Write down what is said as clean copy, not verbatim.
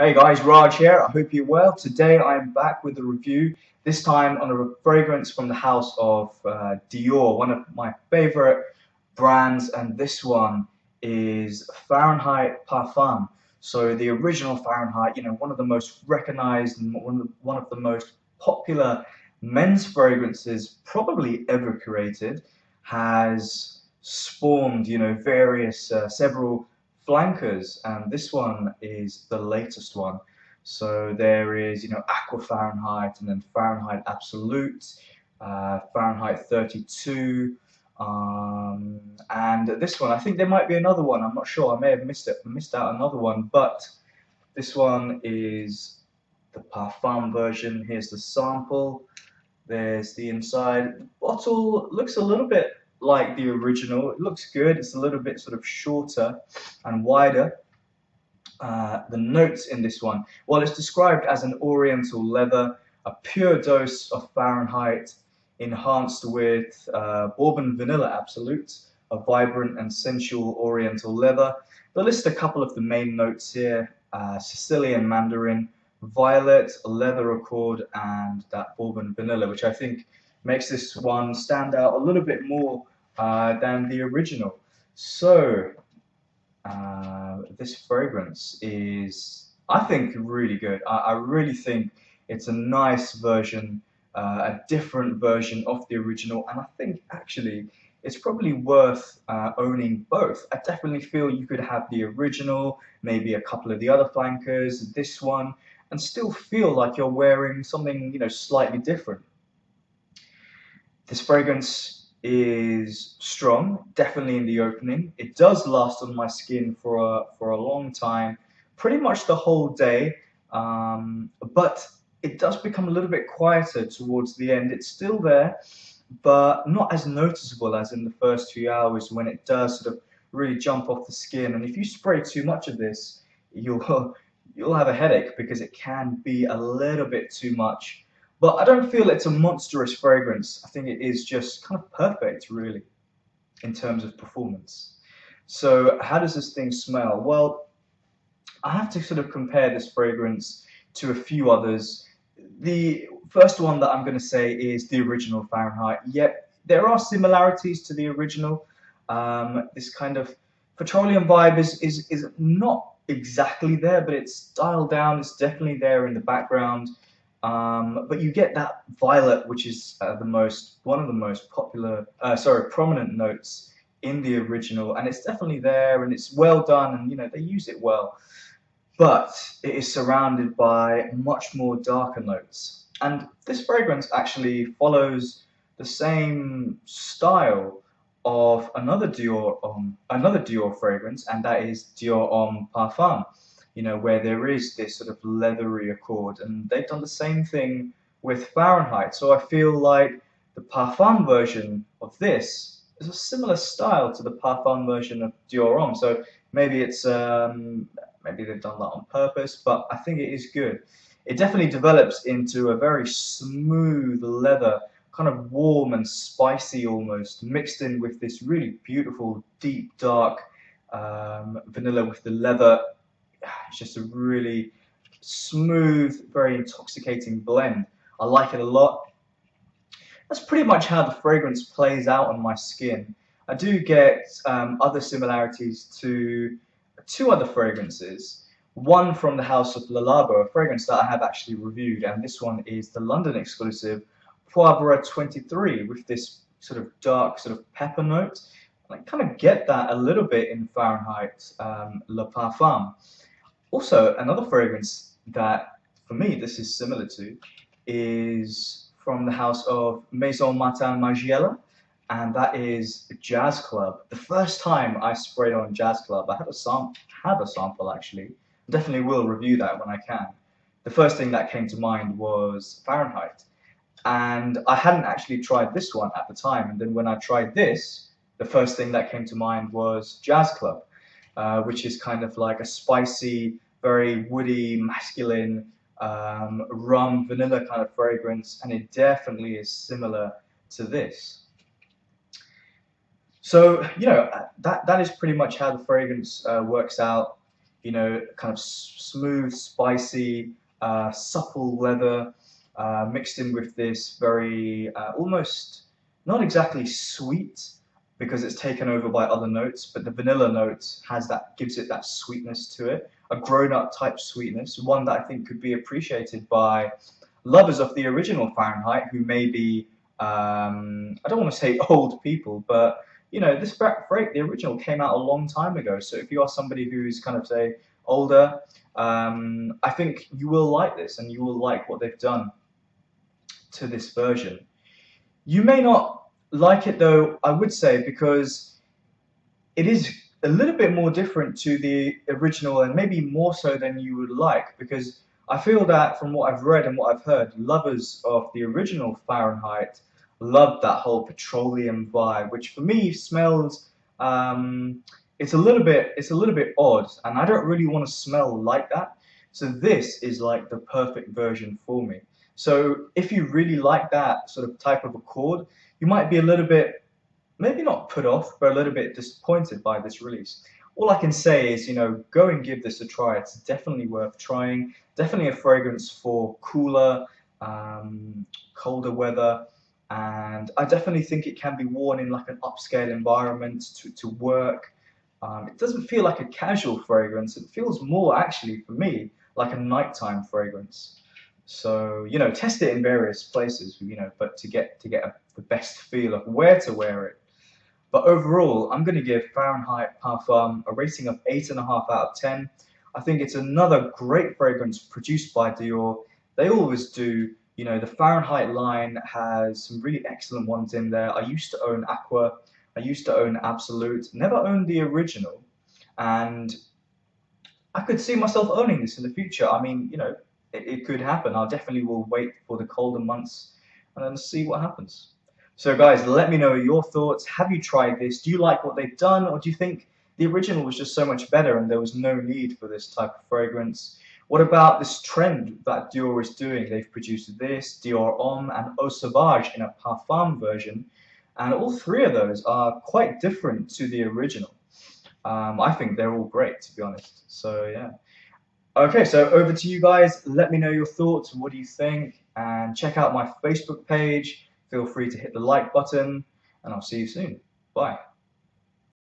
Hey guys, Raj here. I hope you're well. Today I'm back with a review, this time on a fragrance from the house of Dior, one of my favorite brands, and this one is Fahrenheit Parfum. So the original Fahrenheit, one of the most recognized and one of the most popular men's fragrances probably ever created, has spawned, various several flankers, and this one is the latest one. So there is, Aqua Fahrenheit, and then Fahrenheit Absolute, Fahrenheit 32, and this one. I think there might be another one. I'm not sure. I may have missed out another one, but this one is the Parfum version. Here's the sample. There's the inside. The bottle looks a little bit like the original. It looks good. It's a little bit sort of shorter and wider. The notes in this one, well, it's described as an oriental leather, a pure dose of Fahrenheit, enhanced with Bourbon vanilla absolute, a vibrant and sensual oriental leather. They'll list a couple of the main notes here: Sicilian mandarin, violet, leather accord, and that Bourbon vanilla, which I think makes this one stand out a little bit more than the original. So this fragrance is, I think, really good. I really think it's a nice version, a different version of the original, and I think actually it's probably worth owning both. I definitely feel you could have the original, maybe a couple of the other flankers, this one, and still feel like you're wearing something, slightly different. This fragrance is strong, definitely in the opening. It does last on my skin for a long time, pretty much the whole day, but it does become a little bit quieter towards the end. It's still there, but not as noticeable as in the first few hours, when it does sort of really jump off the skin. And if you spray too much of this, you'll have a headache, because it can be a little bit too much. But I don't feel it's a monstrous fragrance. I think it is just kind of perfect, really, in terms of performance. So how does this thing smell? Well, I have to sort of compare this fragrance to a few others. The first one that I'm going to say is the original Fahrenheit. Yet there are similarities to the original. This kind of petroleum vibe is not exactly there, but it's dialed down. It's definitely there in the background. But you get that violet, which is one of the most prominent notes in the original, and it's definitely there, and it's well done, and they use it well. But it is surrounded by much more darker notes, and this fragrance actually follows the same style of another Dior fragrance, and that is Dior Homme Parfum. Where there is this sort of leathery accord, and they've done the same thing with Fahrenheit. So I feel like the Parfum version of this is a similar style to the Parfum version of Dior Homme. So maybe it's maybe they've done that on purpose, but I think it is good. It definitely develops into a very smooth leather, kind of warm and spicy almost, mixed in with this really beautiful, deep, dark vanilla with the leather. It's just a really smooth, very intoxicating blend. I like it a lot. That's pretty much how the fragrance plays out on my skin. I do get other similarities to two other fragrances. One from the house of Le Labo, a fragrance that I have actually reviewed, and this one is the London exclusive Poivre 23, with this sort of dark sort of pepper note. And I kind of get that a little bit in Fahrenheit Le Parfum. Also, another fragrance that, for me, this is similar to, is from the house of Maison Martin Margiela, and that is Jazz Club. The first time I sprayed on Jazz Club, I have a sample actually. Definitely will review that when I can. The first thing that came to mind was Fahrenheit, and I hadn't actually tried this one at the time. And then when I tried this, the first thing that came to mind was Jazz Club. Which is kind of like a spicy, very woody, masculine, rum, vanilla kind of fragrance, and it definitely is similar to this. So, that is pretty much how the fragrance works out. kind of smooth, spicy, supple leather, mixed in with this very almost not exactly sweet because it's taken over by other notes, but the vanilla note gives it that sweetness to it, a grown-up type sweetness, one that I think could be appreciated by lovers of the original Fahrenheit who may be I don't want to say old people, but the original came out a long time ago. So if you are somebody who's kind of say older, I think you will like this and you will like what they've done to this version. You may not like it though, I would say, because it is a little bit more different to the original and maybe more so than you would like, because I feel that from what I've read and what I've heard, lovers of the original Fahrenheit love that whole petroleum vibe, which for me smells it's a little bit odd, and I don't really want to smell like that. So this is like the perfect version for me. So if you really like that sort of type of accord, you might be a little bit, maybe not put off, but a little bit disappointed by this release. All I can say is, go and give this a try. It's definitely worth trying. Definitely a fragrance for cooler, colder weather. And I definitely think it can be worn in like an upscale environment to work. It doesn't feel like a casual fragrance. It feels more actually for me like a nighttime fragrance. So, test it in various places, but to get the best feel of where to wear it. But overall, I'm going to give Fahrenheit Parfum a rating of 8.5 out of 10. I think it's another great fragrance produced by Dior. They always do. The Fahrenheit line has some really excellent ones in there. I used to own Aqua. I used to own Absolute. Never owned the original. And I could see myself owning this in the future. I mean, it could happen. I definitely will wait for the colder months and then see what happens. So guys, let me know your thoughts. Have you tried this? Do you like what they've done, or do you think the original was just so much better and there was no need for this type of fragrance? What about this trend that Dior is doing? They've produced this, Dior Homme, and Eau Sauvage in a Parfum version, and all three of those are quite different to the original. I think they're all great, to be honest. So yeah. Okay, so over to you guys. Let me know your thoughts. What do you think? And check out my Facebook page. Feel free to hit the like button, and I'll see you soon. Bye.